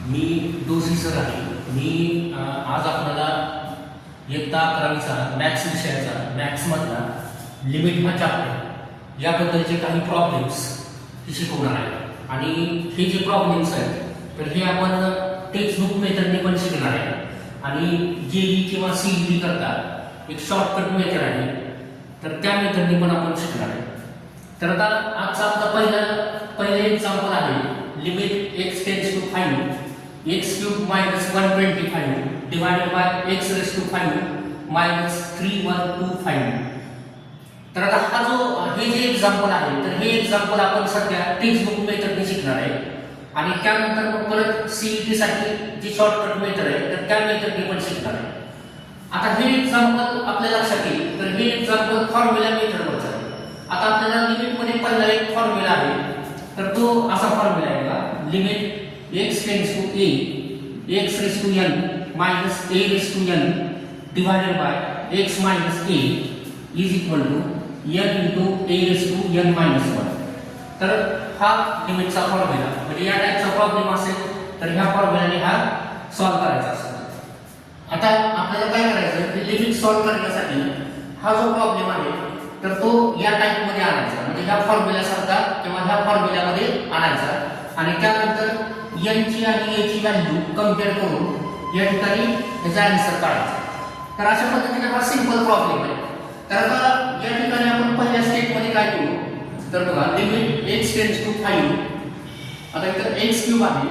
मी दोषी सर आहे. मी आज आपल्याला इयत्ता 11वीचा मॅथ्स विषयाचा मॅथ्समधला लिमिट हा चॅप्टर याबद्दलचे काही प्रॉब्लेम्स हे शिकवणार आहे. आणि हे जे प्रॉब्लेम्स आहेत तर हे आपण टेक्स्टबुक मेथडने पण शिकणार आहे. आणि जेई किंवा सीईटी करता एक शॉर्टकट मेथड आहे, तर त्या मेथडने पण आपण शिकणार आहे. तर आता आजचा आपला पहिलं एक्झाम्पल आहे limit x tends to 5 x cube minus 125 divided by x raise to 5 minus 3125. तर आता हा जो हे जे एक्झाम्पल आहे तर हे एक्झाम्पल आपण सध्या टेक्स्टबुक मेथडने शिकणार आहे. आणि त्यानंतर मग परत सीईटी साठी जी शॉर्टकट मेथड आहे तर त्या मेथडने पण शिकणार आहे. आता हे एक्झाम्पल आपल्या लक्षात येईल तर हे एक्झाम्पल फॉर्म्युला मेथडवरचं आहे. आता आपल्याला लिमिट मध्ये पहिला एक फॉर्म्युला आहे, तर तो असा फॉर्म्युला आहे बघा, limit x tends to a x raise to n minus a raise to n divided by x minus a is equal to n into a raise to n minus 1. तर हा लिमिटचा formula म्हणजे या टाइपचा problem असेल तर ह्या फॉर्म्युलाने हा solve करायचा असतो. आता आपल्याला काय करायचं की लिमिट सॉल्व्ह करण्यासाठी हा जो प्रॉब्लेम आहे तर तो या टाइप मध्ये आणायचा, म्हणजे ह्या फॉर्म्युला सारखा किंवा ह्या फॉर्म्युल्यामध्ये आणायचा. आणि त्यानंतर n ची आणि a ची व्हॅल्यू कंपेअर करून या ठिकाणी याचा आन्सर काढायचा. तर अशा पद्धतीने हा सिंपल प्रॉब्लेम आहे. तर आता या ठिकाणी आपण पहिल्या स्टेप मध्ये काय करू तर बघा, लिमिट x टेंड्स टू 5, आता इथं x क्यूब आहे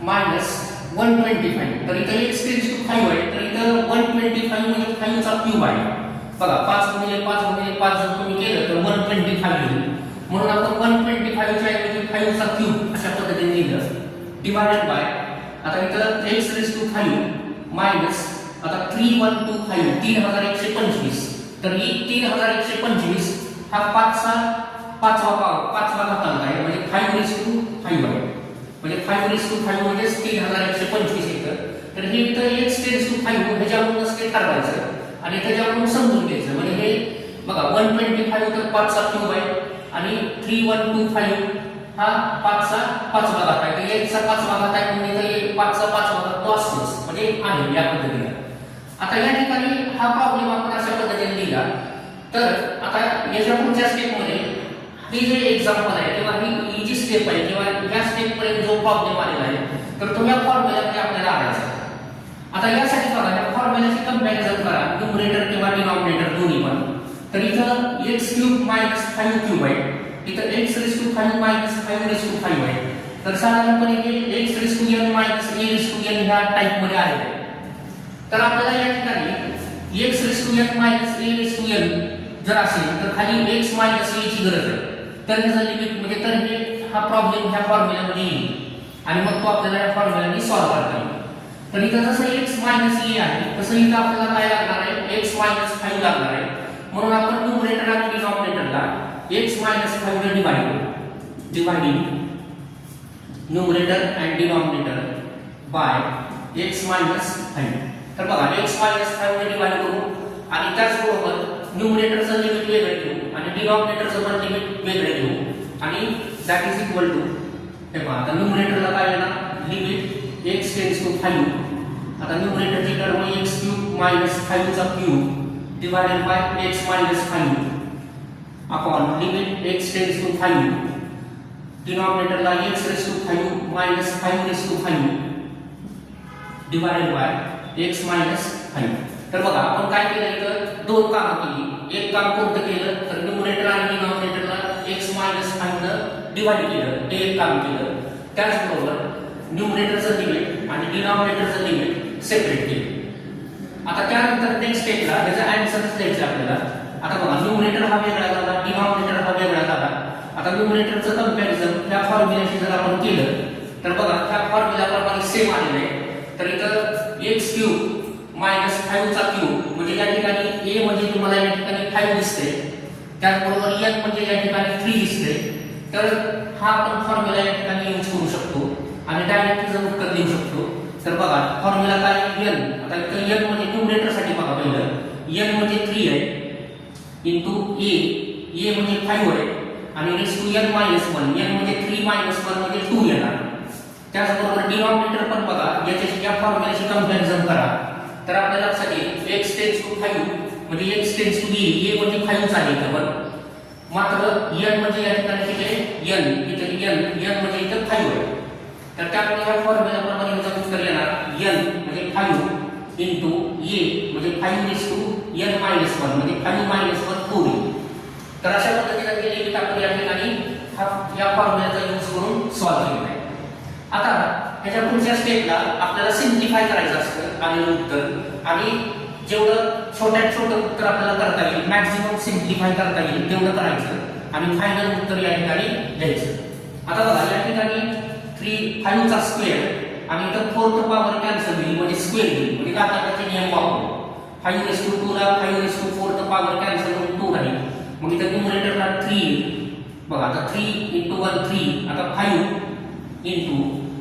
मायनस 125, तर इथं x टेंड्स टू 5 आहे तर इथं 125 म्हणजे 5 चा क्यूब आहे. बघा 5 गुणिले 5 जर तुम्ही केलं तर 125 येईल. म्हणून आपण 125 च्या ऐवजी 5 चा क्यूब अशा पद्धतीने लिहिलं डिवाइडेड बाय, आता इथं x रेज टू 5 मायनस आता 3125 3125, तर ही 3125 हा 5वा घातांक आहे म्हणजे 5 रेज टू 5 आहे, म्हणजे 5 रेज टू 5 म्हणजे 3125 येतं. तर हे इथं x टेंड्स टू 5 ह्याच्यावरूनच ते ठरवायचं आणि त्याच्यावरून समजून घ्यायचं. म्हणजे हे बघा 125 तर 5 चा क्यूब आहे आणि 3125 हा 5 चा 5वा घात आहे, तर x चा 5वा घात आहे म्हणजे ते 5 चा 5वा घात तो असतोच, म्हणजे आहे या पद्धतीने. आता या ठिकाणी हा प्रॉब्लेम आपण अशा पद्धतीने लिहिला. तर आता याच्या पुढच्या स्टेप मध्ये ही जे एक्झाम्पल आहे किंवा ही जी स्टेप आहे किंवा या स्टेप पर्यंत जो प्रॉब्लेम आलेला आहे तर तो या फॉर्म्युल्यामध्ये आपल्याला आणायचा. आता यासाठी बघा या फॉर्म्युल्याची कंपॅरिझन करा न्यूमरेटर किंवा डिनॉमिनेटर दोन्ही पण. तर इथं x क्यूब मायनस 5 क्यूब आहे, इथं x raise to 5 minus 5 raise to 5 आहे. तर साधारणपणे हे x raise to n minus a raise to n ह्या टाइप मध्ये आलेलं आहे. तर आपल्याला या ठिकाणी x raise to n minus a raise to n जर असेल तर खाली x मायनस a ची गरज आहे. तर ह्याचा लिमिट म्हणजे तर हे हा प्रॉब्लेम ह्या फॉर्म्युल्यामध्ये येईल आणि मग तो आपल्याला या फॉर्म्युल्याने सॉल्व्ह करता येईल. तर इथं जसं x मायनस a आहे तसं इथं आपल्याला काय लागणार आहे x मायनस 5 लागणार आहे. म्हणून आपण न्यूमरेटर आणि डिनॉमिनेटरला x मायनस 5 ने dividing numerator and denominator by x minus 5. तर बघा x मायनस 5 ने डिवाइड करू आणि त्याचबरोबर न्यूमरेटरचं लिमिट वेगळं घेऊ आणि डिनॉमिनेटरचं पण लिमिट वेगळं घेऊ आणि दॅट इज इक्वल टू, हे पहा आता न्यूमरेटरला काय येणार लिमिट x टेंड्स टू 5, आता न्यूमरेटरची टर्म x क्यूब मायनस 5 चा cube divided by x minus 5 upon limit x tends to 5, डिनॉमिनेटरला x raise to 5 minus 5 raise to 5 divided by x minus 5. तर बघा आपण काय केलं इथं दोन कामं केली. एक काम कोणतं केलं तर न्यूमरेटर आणि डिनॉमिनेटरला x मायनस 5 ने डिवाइड केलं, ते एक काम केलं. त्याचबरोबर न्यूमरेटरचं लिमिट आणि डिनॉमिनेटरचं लिमिट सेपरेट केले. आता त्यानंतर नेक्स्ट स्टेपला त्याचा आन्सरच द्यायचा आपल्याला. आता बघा न्यूमरेटर हा वेगळा झाला, डिनॉमिनेटर हा वेगळा झाला. आता न्यूमरेटरचं कंपॅरिझन त्या फॉर्म्युल्याशी जर आपण केलं तर बघा त्या फॉर्म्युल्याप्रमाणे सेम आलेलं आहे. तर इथं x क्यूब मायनस 5 चा क्यूब म्हणजे या ठिकाणी a म्हणजे तुम्हाला या ठिकाणी 5 दिसते, त्याचबरोबर n म्हणजे या ठिकाणी 3 दिसते. तर हा आपण फॉर्म्युला या ठिकाणी यूज करू शकतो आणि डायरेक्ट जर उत्तर लिहू शकतो. तर बघा फॉर्म्युला काय n, आता इथं n म्हणजे न्यूमरेटरसाठी बघा पहिलं n म्हणजे 3 आहे इंटू a म्हणजे 5 आहे आणि raise to n minus 1, n म्हणजे 3 मायनस 1 म्हणजे 2 येणार. त्याचबरोबर डिनॉमिनेटर पण बघा, याच्याशी या फॉर्म्युलाशी कंपॅरिझन करा तर आपल्याला लक्षात येईल x टेन्स टू 5 म्हणजे x टेन्स टू a म्हणजे 5 आहे इथं, पण मात्र n म्हणजे या ठिकाणी किती n, इथे n म्हणजे इथं 5 आहे. तर त्यामुळे या फॉर्म्युलाप्रमाणे याचं उत्तर येणार n म्हणजे 5 इंटू a म्हणजे 5 इज टू n मायनस 1 म्हणजे 5 मायनस 1 4 येईल. तर अशा पद्धतीने हे लिमिट आपण या ठिकाणी या फॉर्म्युलाचा यूज करून सॉल्व्ह केलं आहे. आता ह्याच्या पुढच्या स्टेपला आपल्याला सिम्प्लिफाय करायचं असतं आणि उत्तर, आणि जेवढं छोट्यात छोटं उत्तर आपल्याला करता येईल, मॅक्झिमम सिम्प्लिफाय करता येईल तेवढं करायचं आणि फायनल उत्तर या ठिकाणी द्यायचं. आता बघा या ठिकाणी 5 चा स्क्वेअर आणि इथं 4th पॉवर कॅन्सल होईल म्हणजे स्क्वेअर होईल, म्हणजे घातांकाचे नियम वापरू. 5:2 ला 5:4th पॉवर कॅन्सल होऊन 2 राहील, मग इथं न्यूमरेटरला 3 बघा, आता 3 × 1 3, आता 5 इंटू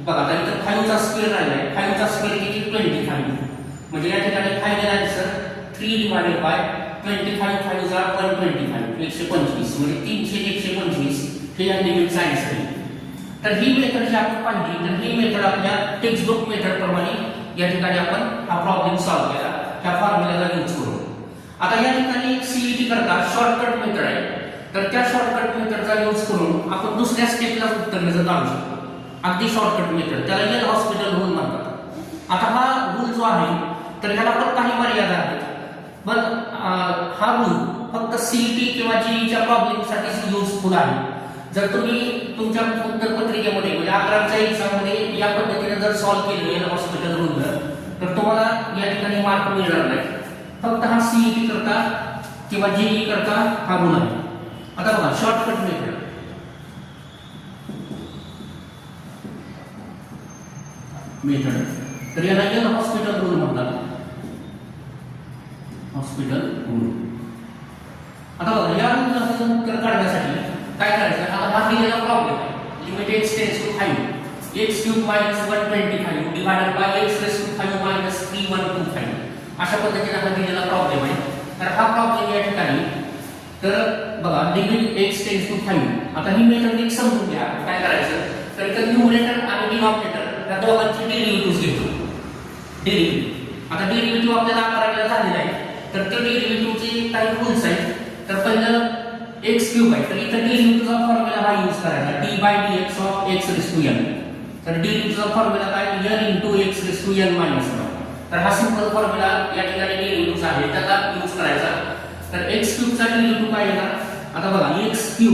बघा, आता इथं 5 चा स्क्वेअर राहिलाय, 5 चा स्क्वेअर किती 25, म्हणजे या ठिकाणी फायनल आन्सर 3 डिवाइडेड बाय 25, 5 जा 125 125 म्हणजे 300 125 हे या लिमिटचा आन्सर आहे. तर ही मेथड जी आपण पाहिली, तर ही मेथड आपल्या टेक्स्ट बुक मेथड प्रमाणे या ठिकाणी आपण हा प्रॉब्लेम सॉल्व्ह केला त्या फॉर्म्युलाचा यूज करून. आता या ठिकाणी सीईटी करता शॉर्टकट मेथड आहे, तर त्या शॉर्टकट मेथडचा यूज करून आपण दुसऱ्या स्टेपला उत्तर काढू शकतो. अगदी शॉर्टकट मेथड, त्याला एल हॉस्पिटल रूल म्हणतात. आता हा रूल जो आहे तर ह्याला पण काही मर्यादा आहेत, पण हा रूल फक्त सीईटी किंवा जीईच्या प्रॉब्लेमसाठी युजफुल आहे. जर तुम्ही तुमच्या उत्तरपत्रिकेमध्ये म्हणजे 11च्या एक्झाम मध्ये या पद्धतीने जर सॉल्व्ह केले एल हॉस्पिटल रूल तर तुम्हाला या ठिकाणी मार्क मिळणार नाही. फक्त हा सीईटी करता किंवा जीई करता हा रूल आहे. आता बघा शॉर्टकट मेथड, तर याला एल हॉस्पिटल रूल म्हणतात, हॉस्पिटल रूल. आता बघा या रूलला उत्तर काढण्यासाठी काय करायचं, आता हा दिलेला प्रॉब्लेम आहे, limit x tends to 5 x³ - 125 divided by x⁵ - 3125 अशा पद्धतीने हा दिलेला प्रॉब्लेम आहे. तर हा प्रॉब्लेम या ठिकाणी तर बघा लिमिट x टेन्स टू 5. आता ही मेथड नीट समजून घ्या. काय करायचं, तर इथं न्यूमरेटर आणि डिनॉमिनेटर या दोघांची डेरिव्हेटिव्ह घेतो. डेरिव्हेटिव्ह, आता डेरिव्हेटिव्ह आपल्याला 11ला झालेला आहे, तर त्या डेरिव्हेटिव्हचे काही रूल्स आहेत. तर पहिलं x³ आहे, तर इथं डेरिव्हेटिव्हचा फॉर्म्युला हा यूज करायचा d/dx ऑफ x⁵n. तर डेरिव्हेटिव्हचा फॉर्म्युला काय n × x⁻n - 1. तर हा सिंपल फॉर्म्युला या ठिकाणी डेरिव्हेटिव्हचा आहे, त्याचा यूज करायचा. तर x³ चा डेरिव्हेटिव्ह काय येणार, आता बघा x³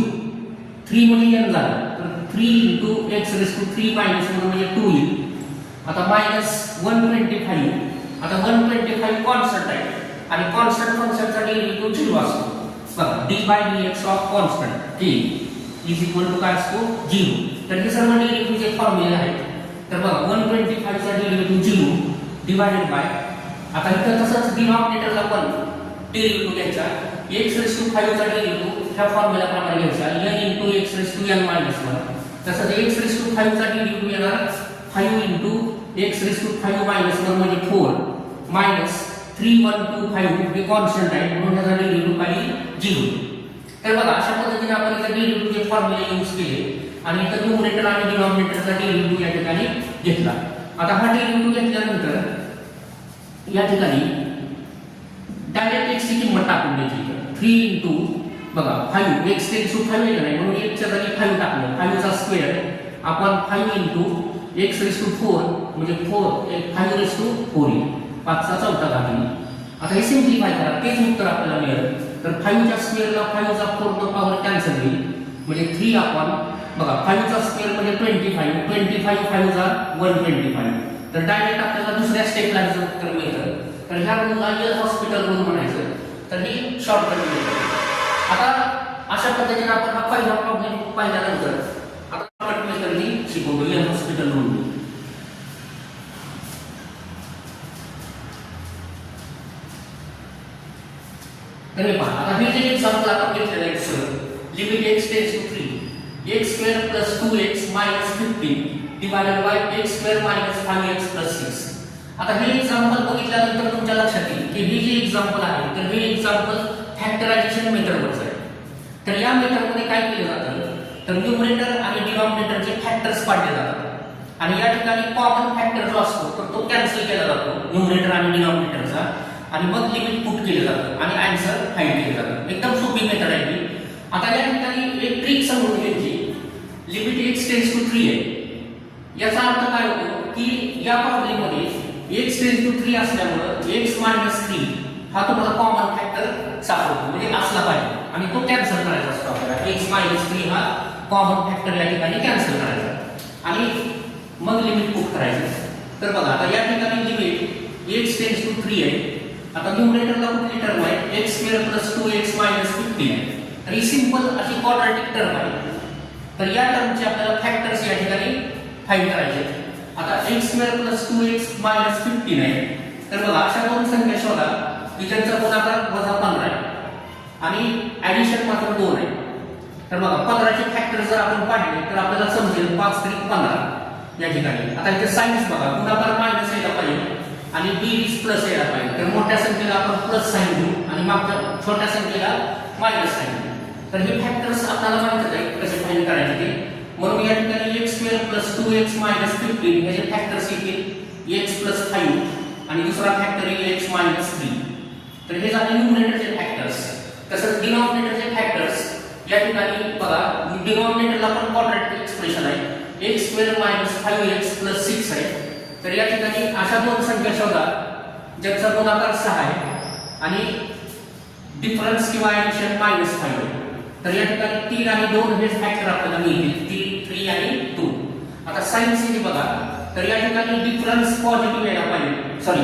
3 म्हणजे n झाला, तर 3 × x⁻³ - 1 म्हणजे 2 येईल. आता -125, आता 125 कॉन्स्टंट आहे आणि कॉन्स्टंट फंक्शनचा डेरिव्हेटिव्ह 0 असतो. बघा d/dx of constant k is equal to काय असतो 0. तर हे सर्व डेरिव्हेटिव्हचे फॉर्म्युले आहेत. तर बघा 125 चा डेरिव्हेटिव्ह 0 डिवाइडेड बाय, आता इथं तसंच डिनॉमिनेटरला पण डेरिव्हेटिव्ह घ्यायचा, x⁵ चा डेरिव्हेटिव्ह ह्या फॉर्म्युला प्रमाणे घ्यायचा n × x⁻n - 1. तसंच x⁵ चा डेरिव्हेटिव्ह येणार 5 × x⁵ - 1 म्हणजे 4 मायनस 3125 हे कॉन्स्टंट आहे म्हणून ह्याचा डेरिव्हेटिव्ह काही 0. तर बघा अशा पद्धतीने आपण इथे डेरिव्हेटिव्हचे फॉर्म्युले यूज केले आणि इथे न्यूमरेटर आणि डिनॉमिनेटरचा डेरिव्हेटिव्ह या ठिकाणी घेतला. आता हा डेरिव्हेटिव्ह घेतल्यानंतर या ठिकाणी डायरेक्ट x ची किंमत टाकून द्यायची. 3 × बघा 5 x टेन्स टू 5 आहे नाही म्हणून x च्या जागी 5 टाकलं, 5 चा स्क्वेअर आपण 5 × x⁴ म्हणजे 5⁴ येईल, 5 चा चौथा घात येईल. आता हे सिम्प्लिफाय करा, तेच उत्तर आपल्याला मिळेल. तर 5 च्या स्क्वेअरला 5 चा 4th पॉवर कॅन्सल होईल म्हणजे 3 आपण बघा 5 चा स्क्वेअर म्हणजे 25 5 जा 125. तर डायरेक्ट आपल्याला दुसऱ्या स्टेपला जर उत्तर मिळतं तर ह्या रूलला एल हॉस्पिटल रूल म्हणायचं. तर ही शॉर्टकट मेथड. आता अशा पद्धतीने आपण हा पहिला प्रॉब्लेम पाहिल्यानंतर आता शॉर्टकट मेथड ही शिकवतो एल हॉस्पिटल रूल. तर पहा आता हे जे एक्झाम्पल आपण घेतलेलं आहे sir, limit x tends to 3 x² + 2x - 15 divided by x² - 5x + 6. आता हे एक्झाम्पल बघितल्यानंतर तुमच्या लक्षात येईल की हे जे एक्झाम्पल आहे तर हे एक्झाम्पल फॅक्टरायझेशन मेथडवरच आहे. तर या मेथडमध्ये काय केलं जातं, तर न्यूमरेटर आणि डिनॉमिनेटरचे फॅक्टर्स काढले जातात. आणि या ठिकाणी कॉमन फॅक्टर जो असतो तर तो कॅन्सल केला जातो न्यूमरेटर आणि डिनॉमिनेटरचा, आणि मग लिमिट पुट केलं जातं आणि आन्सर फाइंड केलं जातं. एकदम सोपी मेथड आहे ही. आता या ठिकाणी एक ट्रिक समजून घ्यायची. लिमिट x टेन्स टू 3 आहे. याचा अर्थ काय होतो की या प्रॉब्लेम मध्ये x टेन्स टू 3 असल्यामुळे x मायनस 3 हा तुम्हाला कॉमन फॅक्टर सापडतो, म्हणजे असला पाहिजे, आणि तो कॅन्सल करायचा असतो आपल्याला. x मायनस 3 हा कॉमन फॅक्टर या ठिकाणी कॅन्सल करायचा आणि मग लिमिट पुट करायचं. तर बघा आता या ठिकाणी लिमिट x टेन्स टू 3 आहे. आता न्यूमरेटरला कुठली टर्म आहे x² + 2x - 15 आहे. तर ही सिंपल अशी क्वाड्रॅटिक टर्म आहे. तर या टर्मचे आपल्याला फॅक्टर्स या ठिकाणी फाइंड करायचे. आता x² + 2x - 15 आहे. तर बघा अशा दोन संख्या शोधा की ज्यांचा गुणाकार -15 आहे आणि ऍडिशन मात्र 2 आहे. तर बघा 15 चे फॅक्टर जर आपण पाडले तर आपल्याला समजेल 5 × 15 या ठिकाणी. आता इथे साइन्स बघा, गुणाकार मायनस यायला पाहिजे आणि बेरीज प्लस यायला पाहिजे. तर मोठ्या संख्येला आपण प्लस साइन देऊ आणि मागच्या छोट्या संख्येला मायनस साइन देऊ. तर हे फॅक्टर्स आपल्याला माहिती आहे कसे फाइंड करायचे ते. म्हणून या ठिकाणी x² + 2x - 15 हे जे फॅक्टर्स येतील x + 5 आणि दुसरा फॅक्टर येईल x - 3. तर हे झाले न्यूमरेटरचे फॅक्टर्स. तसंच डिनॉमिनेटरचे फॅक्टर्स या ठिकाणी बघा, डिनॉमिनेटरला पण क्वाड्रॅटिक एक्सप्रेशन आहे. x² - 5x + 6 आहे. तर या ठिकाणी अशा दोन संख्या शोधा ज्यांचा गुणाकार 6 आहे आणि डिफरन्स किंवा ऍडिशन -5 आहे. तर या ठिकाणी 3 आणि 2 हे फॅक्टर आपल्याला मिळतील, 3 आणि 2. आता साइन्स इथे बघा, तर या ठिकाणी डिफरन्स पॉझिटिव्ह यायला पाहिजे, सॉरी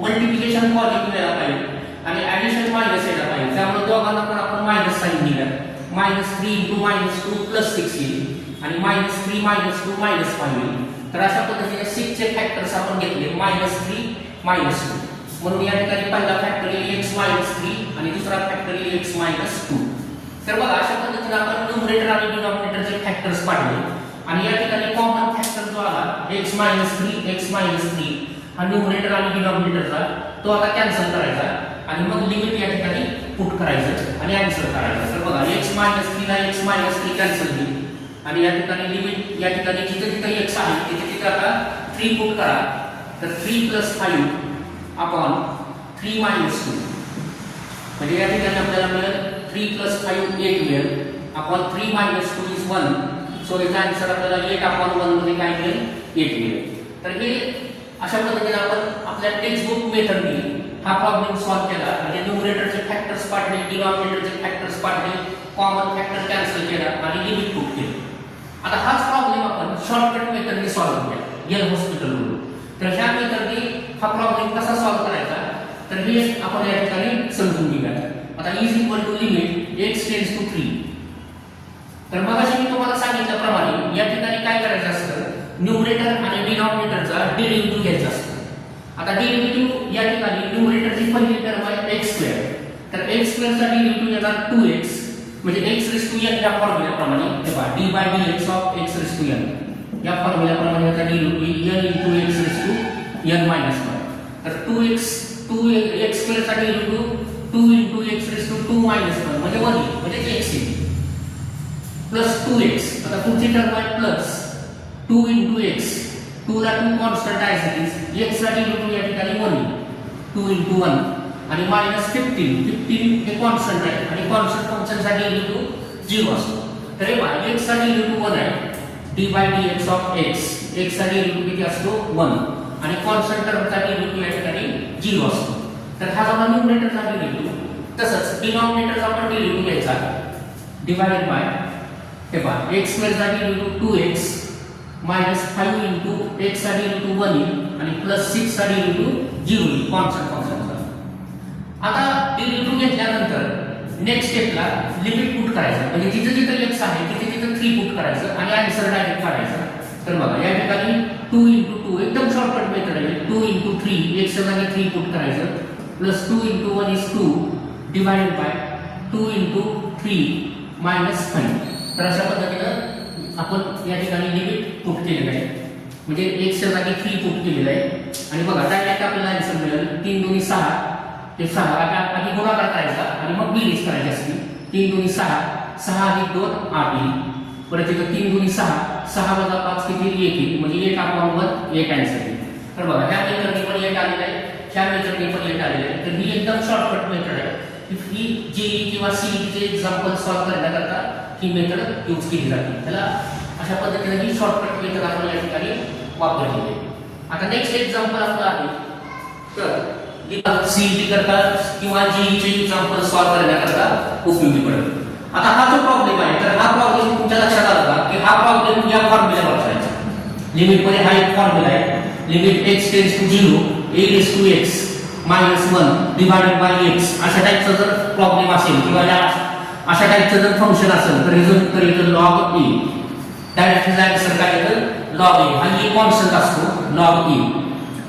मल्टिप्लिकेशन पॉझिटिव्ह यायला पाहिजे आणि ऍडिशन मायनस यायला पाहिजे. त्यामुळे दोघांना पण आपण मायनस साइन दिलं. -3 × -2 + 6 येईल आणि -3 - 2 -5 येईल. तर अशा पद्धतीने 6 चे फॅक्टर्स आपण घेतले -3 -2. म्हणून या ठिकाणी पहिला फॅक्टर येईल x - 3 आणि दुसरा फॅक्टर येईल x - 2. तर बघा अशा पद्धतीने आपण न्यूमरेटर आणि डिनॉमिनेटरचे फॅक्टर्स पाडले आणि या ठिकाणी कॉमन फॅक्टर जो आला x - 3 हा न्यूमरेटर आणि डिनॉमिनेटरचा तो आता कॅन्सल करायचा आणि मग लिमिट या ठिकाणी पुट करायचं आणि आन्सर करायचं. तर बघा x - 3 ला x - 3 कॅन्सल होईल आणि या ठिकाणी लिमिट या ठिकाणी जिथे जिथे x आहे तिथे आता 3 पुट करा. तर 3 + 5 अपॉन 3 - 2 म्हणजे या ठिकाणी आपल्याला मिळेल 3 + 5 8 मिळेल अपॉन 3 - 2 इज 1. सो याचा आन्सर आपल्याला 8/1 मध्ये काय मिळेल 8 मिळेल. तर हे अशा पद्धतीने आपण आपल्या टेक्स्टबुक मेथडने हा प्रॉब्लेम सॉल्व्ह केला. म्हणजे न्यूमरेटरचे फॅक्टर्स पाडले, डिनॉमिनेटरचे फॅक्टर्स पाडले, कॉमन फॅक्टर कॅन्सल केला आणि लिमिट पुट केली. आता हाच प्रॉब्लेम आपण शॉर्टकट मेथडने सॉल्व्ह केला येल हॉस्पिटल वरून. तर ह्या मेथडने हा प्रॉब्लेम कसा सॉल्व्ह करायचा तर हे आपण या ठिकाणी समजून घेऊया. आता is equal to limit x tends to 3. तर मगाशी मी तुम्हाला सांगितल्याप्रमाणे या ठिकाणी काय करायचं असतं, न्यूमरेटर आणि डिनॉमिनेटरचा डेरिव्हेटिव्ह घ्यायचा असतो. आता डेरिव्हेटिव्ह या ठिकाणी न्यूमरेटरची पहिली टर्म आहे x². तर x² चा डेरिव्हेटिव्ह येणार 2x म्हणजे x⁻n या फॉर्म्युल्याप्रमाणे हे पहा d/dx ऑफ x⁻n या फॉर्म्युल्याप्रमाणे याचा डेरिव्हेटिव्ह n × x⁻n-1. तर 2x² चा डेरिव्हेटिव्ह 2 × x⁻2 - 1 म्हणजे 1 म्हणजे x प्लस 2x. आता पुढची टर्म आहे प्लस 2 × x. 2 ला 2 कॉन्स्टंट आहे, x चा डेरिव्हेटिव्ह या ठिकाणी 1 2 × 1 आणि -15 हे कॉन्स्टंट आहे आणि कॉन्स्टंट फंक्शनचा डेरिव्हेटिव्ह 0 असतो. तर हे पहा x चा डेरिव्हेटिव्ह 1 आहे d/dx ऑफ x. x चा डेरिव्हेटिव्ह किती असतो 1 आणि कॉन्स्टंट टर्मचा डेरिव्हेटिव्ह या ठिकाणी 0 असतो. तर हा झाला न्यूमरेटरचा डेरिव्हेटिव्ह. तसंच डिनॉमिनेटरचा पण डेरिव्हेटिव्ह घ्यायचा डिवाइडेड बाय हे पहा x² चा डेरिव्हेटिव्ह 2x -5 × x चा डेरिव्हेटिव्ह 1 येईल आणि +6 चा डेरिव्हेटिव्ह 0 येईल कॉन्स्टंट फंक्शनचा. आता डेरिव्हेटिव्ह घेतल्यानंतर नेक्स्ट स्टेपला लिमिट पुट करायचं म्हणजे जिथे जिथे x आहे तिथे तिथे 3 पुट करायचं आणि आन्सर डायरेक्ट काढायचा. तर बघा या ठिकाणी 2 × 2 एकदम शॉर्टकट मेथड आहे. 2 × 3 x च्या जागी 3 पुट करायचं प्लस 2 × 1 इज 2 डिवाइडेड बाय 2 × 3 - 5. तर अशा पद्धतीने आपण या ठिकाणी लिमिट पुट केलेलं आहे म्हणजे x च्या जागी 3 पुट केलेलं आहे आणि बघा डायरेक्ट आपल्याला आन्सर मिळेल 3 × 2 = 6. ते 6 आधी गुणाकार करायचा आणि मग बेरीज करायची असते. 3 × 2 = 6 6 + 2 8 येईल. परत इथं 3 × 2 = 6 6 वजा 5 किती 1 येईल म्हणजे 8/1 एक आन्सर येईल. तर बघा ह्या मेथडने पण 8 आलेलं आहे, ह्या मेथडने पण 8 आलेलं आहे. तर ही एकदम शॉर्टकट मेथड आहे. ही जेई किंवा सीईटीचे एक्झाम्पल सॉल्व्ह करण्याकरता ही मेथड यूज केली जाते. त्याला अशा पद्धतीने ही शॉर्टकट मेथड आपण या ठिकाणी वापरली आहे. आता नेक्स्ट एक्झाम्पल आपलं आहे तर सीईटी करता किंवा जेईचे एक्झाम्पल सॉल्व्ह करण्याकरता उपयोगी पडेल. आता हा जो प्रॉब्लेम आहे तर हा प्रॉब्लेम तुमच्या लक्षात आला का की हा प्रॉब्लेम या फॉर्म्युल्यावर वापरायचा. लिमिट मध्ये हा एक फॉर्म्युला आहे, limit x tends to 0 a raise to x -1 divided by x. अशा टाइपचा जर प्रॉब्लेम असेल किंवा अशा टाइपचं जर फंक्शन असेल तर इथं लॉग a डायरेक्ट आन्सर काय येतं लॉग a. हा एक कॉन्स्टंट असतो लॉग a.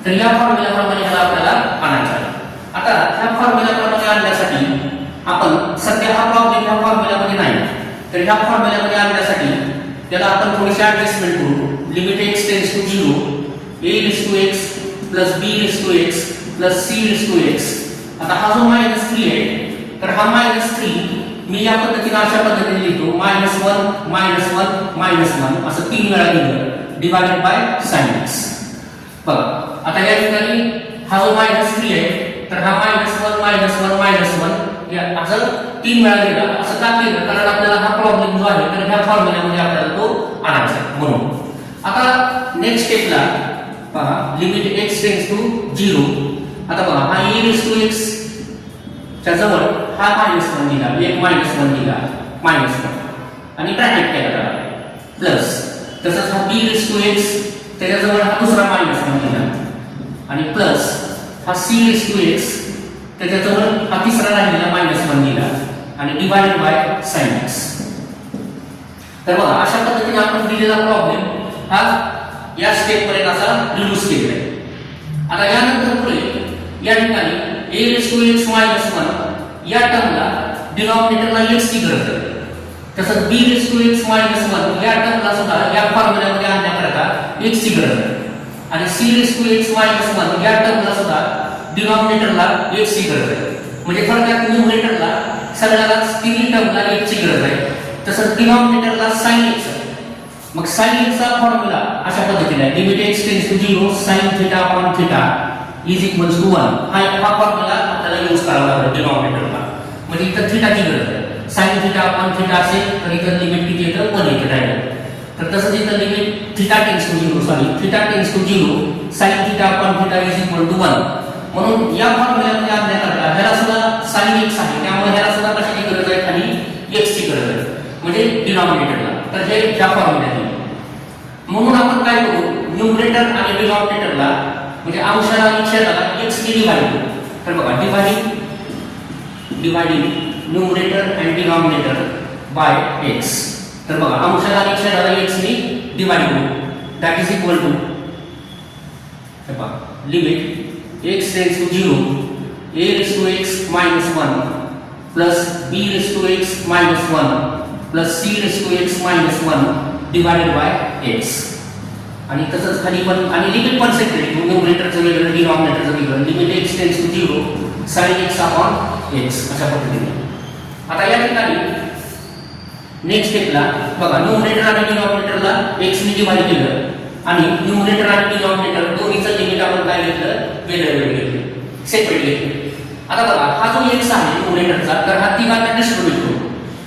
तर या फॉर्म्युल्याप्रमाणे ह्याला आपल्याला आणायचा आहे. आता ह्या फॉर्म्युल्याप्रमाणे आणण्यासाठी आपण सध्या हा प्रॉब्लेम ह्या फॉर्म्युल्यामध्ये नाही, तर ह्या फॉर्म्युल्यामध्ये आणण्यासाठी त्याला आपण थोडीशी ऍडजस्टमेंट करू. Limit x tends to 0 a raise to x plus b raise to x plus c raise to x. आता हा जो -3 आहे तर हा -3 मी या पद्धतीने अशा पद्धतीने लिहितो -1 -1 -1 असं 3 वेळा लिहिलं डिवाइडेड बाय sin x. बघा आता या ठिकाणी हा जो -3 आहे तर हा -1 -1 या असं 3 वेळा लिहिला. असं का केलं कारण आपल्याला हा प्रॉब्लेम जो आहे तर ह्या फॉर्म्युल्यामध्ये आपल्याला तो आणायचा म्हणून. आता नेक्स्ट स्टेपला पहा लिमिट x टेंड्स टू 0. आता बघा हा a रेज टू x च्या जवळ हा -1 दिला, एक -1 दिला -1 आणि ब्रॅकेट केला त्याला प्लस. तसंच हा b रेज टू x त्याच्याजवळ हा दुसरा -1 दिला आणि प्लस हा c रेज टू x त्याच्याजवळ हा तिसरा राहिलेला -1 दिला आणि डिवाइडेड बाय sin x. तर बघा अशा पद्धतीने आपण दिलेला प्रॉब्लेम हा या स्टेप पर्यंत असा रिड्यूस केलेला आहे. आता यानंतर पुढे या ठिकाणी a रेज टू x -1 या टर्मला डिनॉमिनेटरला x ची गरज आहे. तसंच b रेज टू x -1 या टर्मला सुद्धा या फॉर्म्युल्यामध्ये आणण्याकरता x ची गरज आहे. आणि c रेज टू x -1 या टर्मला सुद्धा डिनॉमिनेटरला x ची गरज आहे. म्हणजे थोडक्यात न्यूमरेटरला सगळ्यालाच तिन्ही टर्मला x ची गरज आहे. तसंच डिनॉमिनेटरला sin x आहे. मग sin x चा फॉर्म्युला अशा पद्धतीने आहे limit x tends to 0 sin θ upon θ is equals to 1. हा फॉर्म्युला आपल्याला यूज करावा लागेल डिनॉमिनेटरला. म्हणजे इथं थीटाची गरज आहे. sin θ upon θ असेल तर इथं लिमिट किती येतं 1 येतं डायरेक्ट. तर तसंच इथं limit θ tends to 0 θ tends to 0 sin θ upon θ is equal to 1. म्हणून या फॉर्म्युल्यामध्ये आणण्याकरता ह्याला सुद्धा sin x आहे त्यामुळे ह्याला सुद्धा कशाची गरज आहे खाली x ची गरज आहे म्हणजे डिनॉमिनेटरला. तर हे ह्या फॉर्म्युल्यात म्हणून आपण काय करू न्यूमरेटर आणि डिनॉमिनेटरला म्हणजे अंशाला आणि छेदाला x ने डिवाइड करू. तर बघा डिवाइडिंग न्यूमरेटर आणि डिनॉमिनेटर बाय x. तर बघा अंशाला आणि छेदाला x ने डिवाइड करू that is equal to limit x tends to 0 a raise to x -1 plus b raise to x -1 plus c raise to x -1 divided by x. आणि तसंच खाली पण आणि लिमिट पण सेपरेट न्यूमरेटरचं वेगळं डिनॉमिनेटरचं वेगळं limit x tends to 0 sin x upon x अशा पद्धतीने. आता या ठिकाणी नेक्स्ट स्टेपला बघा न्यूमरेटर आणि डिनॉमिनेटरला x ने डिवाइड केलं आणि न्यूमरेटर आणि डिनॉमिनेटर दोन्हीचं लिमिट आपण काय घेतलं वेगळं घेतलं सेपरेट घेतलं. आता बघा हा जो x आहे न्यूमरेटरचा तर हा तिघांना डिस्ट्रीब्यूट करू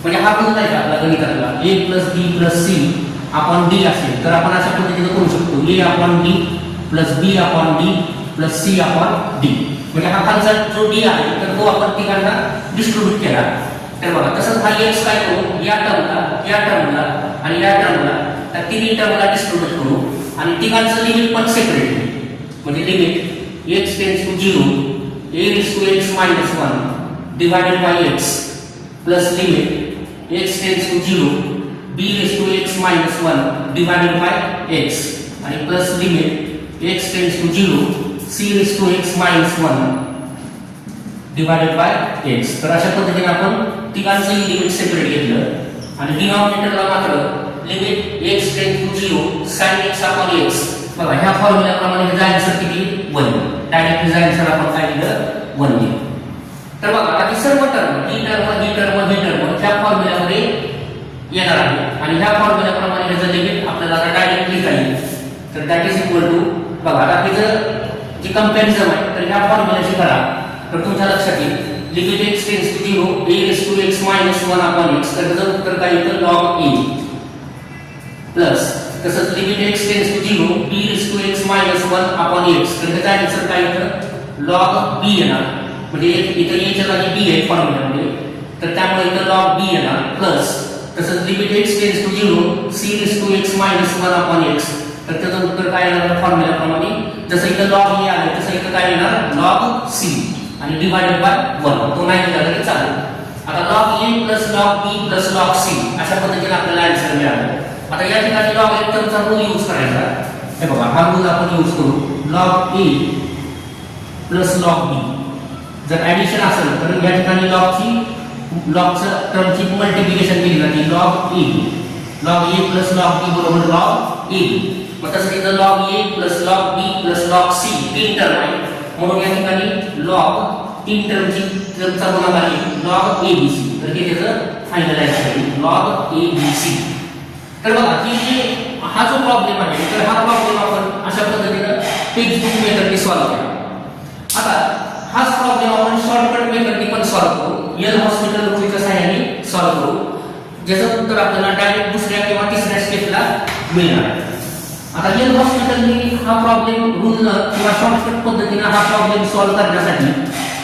म्हणजे हा बदल आहे आपला गणितातला a + b + c upon d असेल तर आपण अशा पद्धतीने करू शकतो a upon d + b upon d + c upon d. म्हणजे हा खालचा जो d आहे तर तो आपण तिघांना डिस्ट्रीब्यूट केला. तर बघा तसंच हा x काय करू या टर्मला आणि या टर्मला त्या तिन्ही टर्मला डिस्ट्रीब्यूट करू आणि तिघांचं लिमिट पण सेपरेट म्हणजे limit x tends to 0 a raise to x -1 divided by x plus limit x tends to 0 b raise to x -1 divided by x आणि plus limit x tends to 0 c raise to x -1 divided by x. तर अशा पद्धतीने आपण तिघांचंही limit separate घेतलं आणि डिनॉमिनेटरला मात्र limit x tends to 0 sin x upon x. बघा ह्या फॉर्म्युल्याप्रमाणे ह्याचा आन्सर किती 1. डायरेक्ट ह्याचा आन्सर आपण काय लिहिलं 1 लिहिलं. तर बघा आता ही सर्व टर्म ही टर्म ह्या फॉर्म्युल्यामध्ये येणार आहे आणि ह्या फॉर्म्युल्याप्रमाणे ह्याचं लिमिट आपल्याला आता डायरेक्ट लिहिता येईल. तर दॅट इज इक्वल टू बघा आता हे जर जी कंपॅरिझन आहे तर ह्या फॉर्म्युल्याची करा तर तुमच्या लक्षात येईल limit x tends to 0 a raised to x minus 1 upon x तर त्याचं उत्तर काय येतं log a प्लस तसंच limit x tends to 0 b raised to x minus 1 upon x तर त्याचं आन्सर काय येतं log b येणार म्हणजे इथं a च्या जागी b आहे फॉर्म्युल्यामध्ये तर त्यामुळे इथं log b येणार प्लस तसंच limit x tends to 0 c raised to x minus 1 upon x तर त्याचं उत्तर काय येणार फॉर्म्युल्याप्रमाणे जसं इथं log a आहे तसं इथं काय येणार log c आणि डिवाइडेड बाय 1 तो नाही दिला तरी चालेल. आता log a plus log b plus log c अशा पद्धतीने आपल्याला आन्सर मिळाला. आता या ठिकाणी log a टर्मचा रूल यूज करायचा. हे बघा हा रूल आपण यूज करू log a plus log b जर ऍडिशन असेल तर या ठिकाणी logचा टर्मची मल्टिप्लिकेशन केली जाते log a plus log b बरोबर log a मग तसं इथं log a plus log b plus log c तीन टर्म आहे म्हणून या ठिकाणी log तीन टर्मचा गुणाकार आहे log abc तर हे त्याचं फायनल आन्सर आहे log abc. तर बघा की जे हा जो प्रॉब्लेम आहे तर हा प्रॉब्लेम आपण अशा पद्धतीने टेक्स्टबुक मेथडने सॉल्व्ह केला. आता हाच प्रॉब्लेम आपण शॉर्टकट मेथडने पण सॉल्व्ह करू यल हॉस्पिटल रूलच्या सहाय्याने सॉल्व्ह करू ज्याचं उत्तर आपल्याला डायरेक्ट दुसऱ्या किंवा तिसऱ्या स्टेपला मिळणार आहे. आता यल हॉस्पिटलने हा प्रॉब्लेम रूल किंवा शॉर्टकट पद्धतीने हा प्रॉब्लेम सॉल्व्ह करण्यासाठी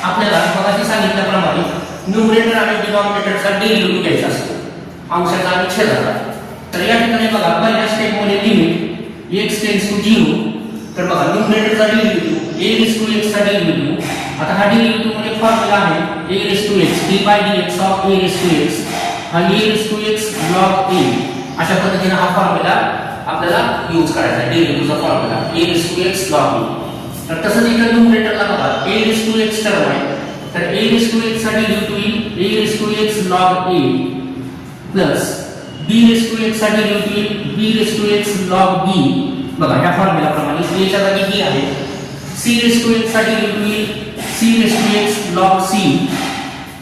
आपल्याला मगाशी सांगितल्याप्रमाणे न्यूमरेटर आणि डिनॉमिनेटरचा डेरिव्हेटिव्ह घ्यायचा असतो अंशाचा आणि छेदाचा. तर या ठिकाणी बघा पहिल्या स्टेपमध्ये लिमिट x टेंड्स टू 0 तर बघा न्यूमरेटरचा derivative a raised to x चा डेरिव्हेटिव्ह आता हा डेरिव्हेटिव्ह मध्ये फॉर्म्युला आहे a raised to x d by dx of a raised to x आणि a raised to x log a अशा पद्धतीने हा फॉर्म्युला आपल्याला यूज करायचा आहे डेरिव्हेटिव्हचा formula a raised to x log a. तर तसंच इथं न्यूमरेटरला बघा a raised to x term आहे तर a raised to x चा derivative a raised to x log a plus b raised to x चा derivative b raised to x log b बघा या फॉर्म्युलाप्रमाणे a च्या जागी b आहे c raised to x चा derivative c raised to x log c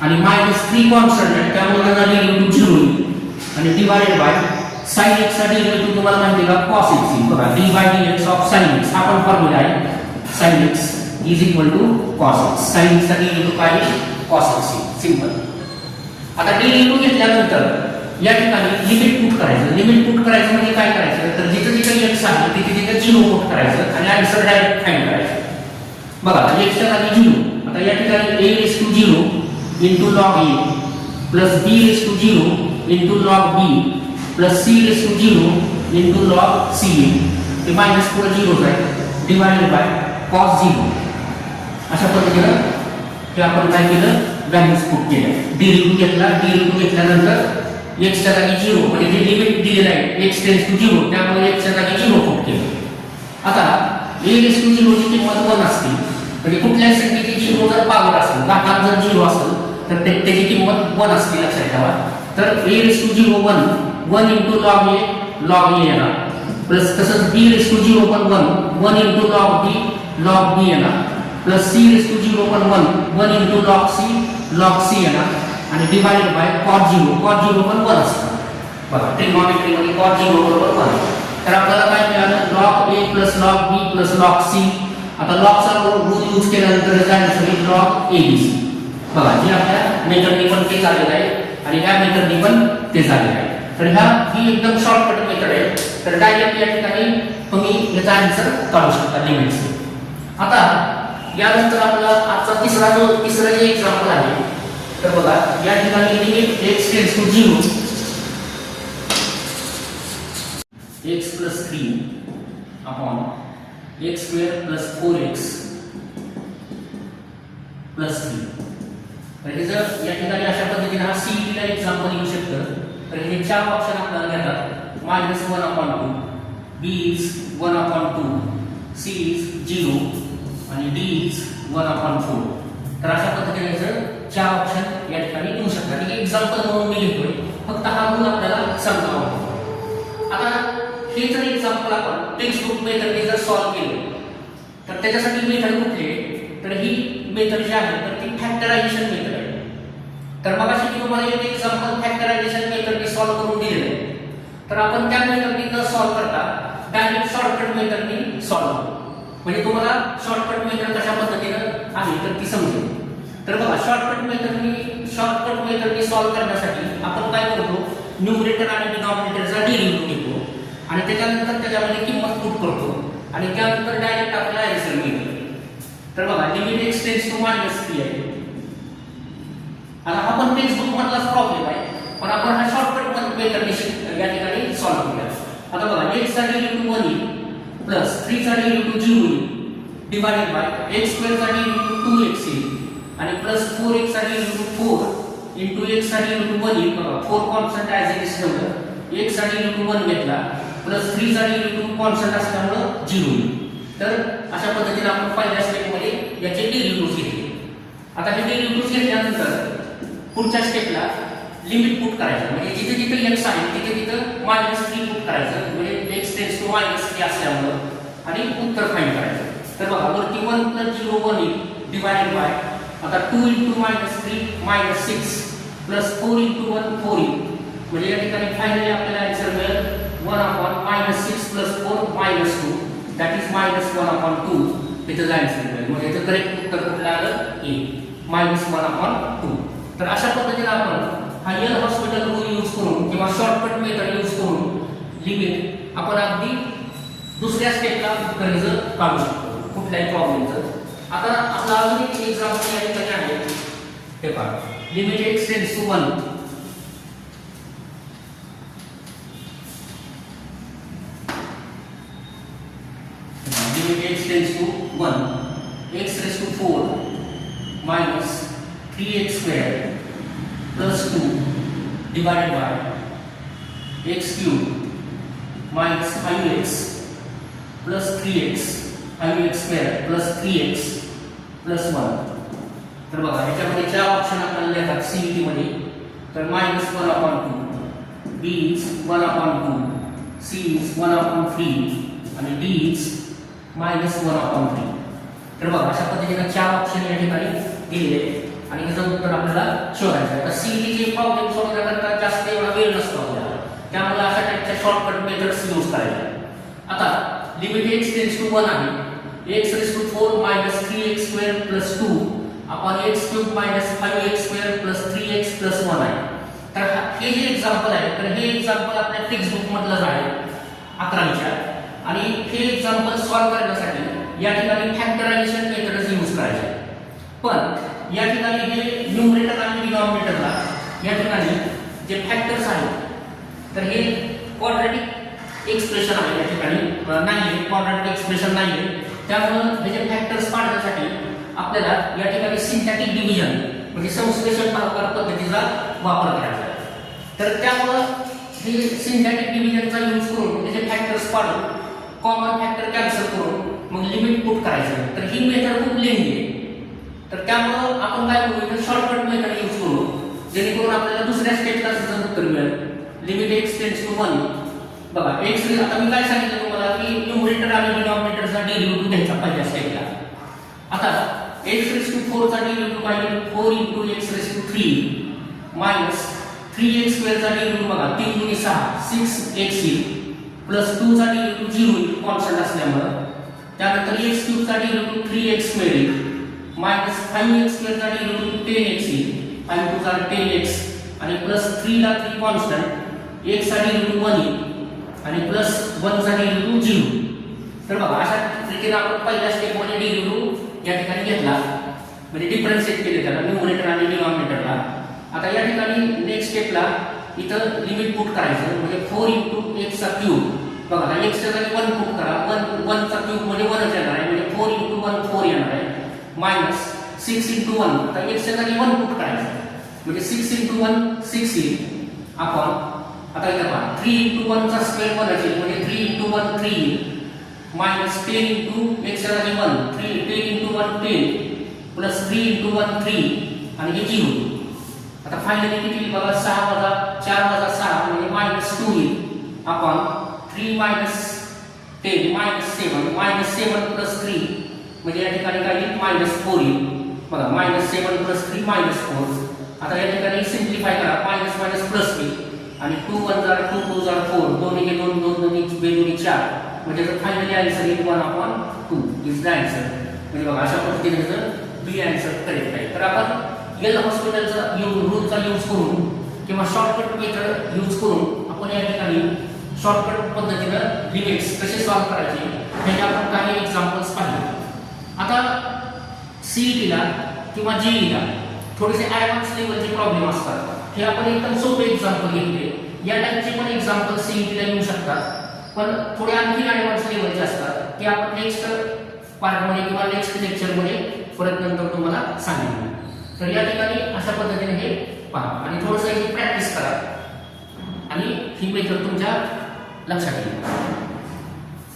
आणि -3 constant आहे त्यामुळे त्याचा डेरिव्हेटिव्ह 0 होईल आणि डिवाइडेड बाय sin x चा डेरिव्हेटिव्ह तुम्हाला माहिती आहे का cos x बघा d by dx of sin x हा पण फॉर्म्युला आहे sin x is equal to cos x sin x चा डेरिव्हेटिव्ह काय आहे cos x सिंपल. आता डेरिव्हेटिव्ह घेतल्यानंतर या ठिकाणी लिमिट पुट करायचं. लिमिट पुट करायचं म्हणजे काय करायचं तर जिथे जिथे x आहे तिथे तिथे 0 पुट करायचं आणि आन्सर डायरेक्ट फाइंड करायचं. बघा x च्या जागी 0 आता या ठिकाणी a raised to 0 into log a plus b raised to 0 into log b plus c raised to 0 into log c ते मायनस पुढे 0 आहे डिवाइडेड बाय cos 0 अशा पद्धतीने हे आपण काय केलं व्हॅल्यूज पुट केल्या डेरिव्हेटिव्ह घेतल्यानंतर x च्या जागी 0 म्हणजे जे लिमिट दिलेलं आहे x टेंड्स टू 0 त्यामुळे x च्या जागी 0 पुट केलं. आता a raised to 0 ची किंमत 1 असते म्हणजे कुठल्याही संख्येची 0 जर पावर असेल घातांक जर 0 असेल तर त्याची किंमत 1 असते लक्षात ठेवा. तर a raised to 0 1 into log a येणार प्लस तसंच b raised to 0 पण 1 into log b येणार प्लस c raised to 0 पण 1 into log c येणार आणि डिवाइडेड बाय cos 0 पण 1 असतं. बघा ट्रिग्नॉमेट्री मध्ये cos 0 बरोबर 1 तर आपल्याला काय मिळालं log a plus log b plus log c. आता log चा रूल यूज केल्यानंतर काय असेल log abc. बघा जे आपल्या मेथडनी पण ते झालेलं आहे आणि या मेथडनी पण ते झालेलं आहे. तर ही एकदम शॉर्टकट मेथड आहे तर डायरेक्ट या ठिकाणी तुम्ही याचा आन्सर काढू शकता लिमिट्स. आता यानंतर आपला आजचा तिसरा जे एक्झाम्पल आहे तर बघा या ठिकाणी limit x tends to 0 x plus 3 upon x square plus 4x plus 3 तर हे जर या ठिकाणी अशा पद्धतीने हा CET ला एक्झाम्पल येऊ शकतं तर हे चार ऑप्शन आपल्याला घेतात -1/2 b is 1/2 c is 0 आणि d is 1/4 तर अशा पद्धतीने जर चार ऑप्शन या ठिकाणी येऊ शकतात. एक एक्झाम्पल म्हणून मी घेतोय फक्त हा रूल आपल्याला समजावा. आता हे जर एक्झाम्पल आपण टेक्स्टबुक मेथडने जर सॉल्व्ह केलं तर त्याच्यासाठी मेथड कुठली आहे तर ही मेथड जी आहे तर ती फॅक्टरायझेशन मेथड आहे. तर मग अशी तुम्हाला एक एक्झाम्पल फॅक्टरायझेशन मेथडने सॉल्व्ह करून दिलेलं आहे. तर आपण त्या मेथडने न सॉल्व्ह करता डायरेक्ट शॉर्टकट मेथडने सॉल्व्ह करू. म्हणजे तुम्हाला शॉर्टकट मेथड कशा पद्धतीनं आहे तर ती समजेल. तर बघा शॉर्टकट मेथडने सॉल्व्ह करण्यासाठी आपण काय करतो, न्यूमरेटर आणि डिनॉमिनेटरचा डेरिव्हेटिव्ह घेतो आणि त्याच्यानंतर त्याच्यामध्ये किंमत पुट करतो आणि त्यानंतर डायरेक्ट आपल्याला आन्सर मिळतो. तर बघा लिमिट x टेंड्स टू -3 आहे. आता हा पण टेक्स्टबुक मधलाच प्रॉब्लेम आहे, पण आपण हा शॉर्टकट मेथडने या ठिकाणी सॉल्व्ह करूया. आता बघा x चा डेरिव्हेटिव्ह 1 येईल प्लस 3 चा डेरिव्हेटिव्ह 0 येईल डिवाइडेड बाय x स्क्वेअर चा डेरिव्हेटिव्ह 2x येईल आणि प्लस 4x चा डेरिव्हेटिव्ह 4 इंटू x चा डेरिव्हेटिव्ह 1 येईल. बघा 4 कॉन्स्टंट ॲज इट इज ठेवलं, x चा डेरिव्हेटिव्ह 1 घेतला प्लस 3 चा डेरिव्हेटिव्ह कॉन्स्टंट असल्यामुळे 0 येईल. तर अशा पद्धतीने आपण पहिल्या स्टेपमध्ये याचे डेरिव्हेटिव्ह घेतले. आता हे डेरिव्हेटिव्ह घेतल्यानंतर पुढच्या स्टेपला लिमिट पुट करायचं, म्हणजे जिथे जिथे x आहे तिथे तिथे -3 पुट करायचं, म्हणजे x टेंड्स टू -3 असल्यामुळे आणि उत्तर फाइंड करायचं. तर बघा वरती 1 + 0 1 येईल डिवाइडेड बाय आता 2 × -3 -6 प्लस 4 × 1 4 येईल. म्हणजे या ठिकाणी फायनली आपल्याला आन्सर मिळेल 1/-6 + 4 -2 दॅट इज -1/2. इथं आन्सर मिळेल. म्हणजे याचं करेक्ट उत्तर कुठलं आलं ए -1/2. तर अशा पद्धतीने आपण हा एल हॉस्पिटल रूल यूज करून किंवा शॉर्टकट मेथड यूज करून लिमिट आपण अगदी दुसऱ्या स्टेपला उत्तर काढू शकतो कुठल्याही प्रॉब्लेमचं. आता आपला अजून एक एक्झाम्पल या ठिकाणी आहे. हे पहा limit x tends to 1 limit x tends to 1 x raised to 4 minus 3x square plus 2 divided by x cube minus 5x plus 3x 5x square plus 3x plus 1. तर बघा याच्यामध्ये 4 ऑप्शन आपल्याला देतात सीईटी मध्ये. तर -1/2, b is 1/2, c is 1/3 आणि d is -1/3. तर बघा अशा पद्धतीने 4 ऑप्शन या ठिकाणी दिलेले आणि याचं उत्तर आपल्याला शोधायचं आहे. तर सीईटीचे प्रॉब्लेम सोडवण्याकरता जास्त एवढा वेळ नसतो आपल्याला, त्यामुळे अशा टाईपच्या शॉर्टकट मेथड्स यूज करायचे. आता लिमिट x टेंड्स टू 1 आहे. x raised to 4 minus 3x square plus 2 upon x cube minus 5x square plus 3x plus 1 आहे. तर हे जे एक्झाम्पल आहे तर हे एक्झाम्पल आपल्या टेक्स्ट बुक मधलंच आहे 11वीच्या आणि हे एक्झाम्पल सॉल्व्ह करण्यासाठी या ठिकाणी फॅक्टरायझेशन मेथड्स यूज करायचे. पण या ठिकाणी हे न्यूमरेटर आणि डिनॉमिनेटरला या ठिकाणी जे फॅक्टर्स आहेत तर हे क्वाड्रॅटिक एक्सप्रेशन आहे, या ठिकाणी नाहीये क्वाड्रॅटिक एक्सप्रेशन नाहीये. त्यामुळे हे जे फॅक्टर्स काढण्यासाठी आपल्याला या ठिकाणी सिंथेटिक डिव्हिजन म्हणजे संश्लेषण भागाकार पद्धतीचा वापर करायचा आहे. तर त्यामुळे हे सिंथेटिक डिव्हिजनचा यूज करून त्याचे फॅक्टर्स काढून कॉमन फॅक्टर कॅन्सल करून मग लिमिट पुट करायचं. तर ही मेथड खूप लेंदी आहे. तर त्यामुळे आपण काय करू, इथे शॉर्टकट मेथड यूज करू जेणेकरून आपल्याला दुसऱ्या स्टेपला सुद्धा उत्तर मिळेल. Limit x tends to 1. बघा x आता मी काय सांगितलं तुम्हाला की न्यूमरेटर आणि डिनॉमिनेटरचा डेरिव्हेटिव्ह घ्यायचा पहिल्या स्टेपला. आता x raised to 4 चा डेरिव्हेटिव्ह पाहिजे 4 into x raised to 3 minus 3x square चा डेरिव्हेटिव्ह बघा 3 × 6 6x येईल प्लस 2 चा डेरिव्हेटिव्ह 0 येईल कॉन्स्टंट असल्यामुळे. त्यानंतर x क्यूब चा डेरिव्हेटिव्ह 3x स्क्वेअर येईल मायनस 5x स्क्वेअर चा डेरिव्हेटिव्ह 10x येईल 5 2 चा 10x आणि प्लस 3 ला 3 कॉन्स्टंट x चा डेरिव्हेटिव्ह 1 येईल आणि प्लस 1 चा डेरिव्हेटिव्ह 0. तर बघा अशा रीतीने आपण पहिल्या स्टेप मध्ये डेरिव्हेटिव्ह या ठिकाणी घेतला म्हणजे डिफरन्शिएट केले त्याला न्यूमरेटर आणि डिनॉमिनेटरला. आता या ठिकाणी नेक्स्ट स्टेपला इथं लिमिट पुट करायचं म्हणजे 4 × x चा क्यूब. बघा x च्या जागी 1 पुट करा 1 चा क्यूब म्हणजे 1 येणार आहे म्हणजे 4 × 1 4 येणार आहे मायनस 6 × 1 आता x च्या जागी 1 पुट करायचं म्हणजे 6 × 1 6 येईल आपण. आता इथे पहा 3 × 1 चा स्क्वेअर 1 असेल म्हणजे 3 × 1 3 मायनस 10 × x च्या जागी 1 10 × 1 10 प्लस 3 × 1 3 आणि हे 0. आता फायनली किती बघा 6 - 4 - 6 म्हणजे -2 येईल आपण 3 - 10 -7 प्लस 3 म्हणजे या ठिकाणी काय येईल -4 येईल. बघा -7 + 3 -4 आता या ठिकाणी सिम्प्लिफाय करा, मायनस मायनस प्लस होईल आणि 2 1 जार 2 2 जार 4, 2 हे 2 2 2 2 4, म्हणजे फायनली आन्सर येईल 1/2 इज द आन्सर. म्हणजे बघा अशा पद्धतीने जर बी आन्सर करेक्ट आहे. तर आपण एल हॉस्पिटलचा रूलचा यूज करून किंवा शॉर्टकट मेथड यूज करून आपण या ठिकाणी शॉर्टकट पद्धतीनं लिमिट्स कसे सॉल्व्ह करायचे ह्याचे आपण काही एक्झाम्पल्स पाहिले. आता सीईटीला किंवा जीईला थोडेसे ॲडव्हान्स लेवलचे प्रॉब्लेम असतात. हे आपण एकदम सोपे एक्झाम्पल घेतले. या टाईपचे पण एक्झाम्पल सीईटीला येऊ शकतात, पण थोडे आणखी ॲडव्हान्स लेवलचे असतात ते आपण नेक्स्ट पार्टमध्ये किंवा नेक्स्ट लेक्चरमध्ये परत नंतर तुम्हाला सांगेन. तर या ठिकाणी अशा पद्धतीने हे पहा आणि थोडंसं याची प्रॅक्टिस करा आणि ही मेथड तुमच्या लक्षात येईल.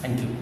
थँक्यू.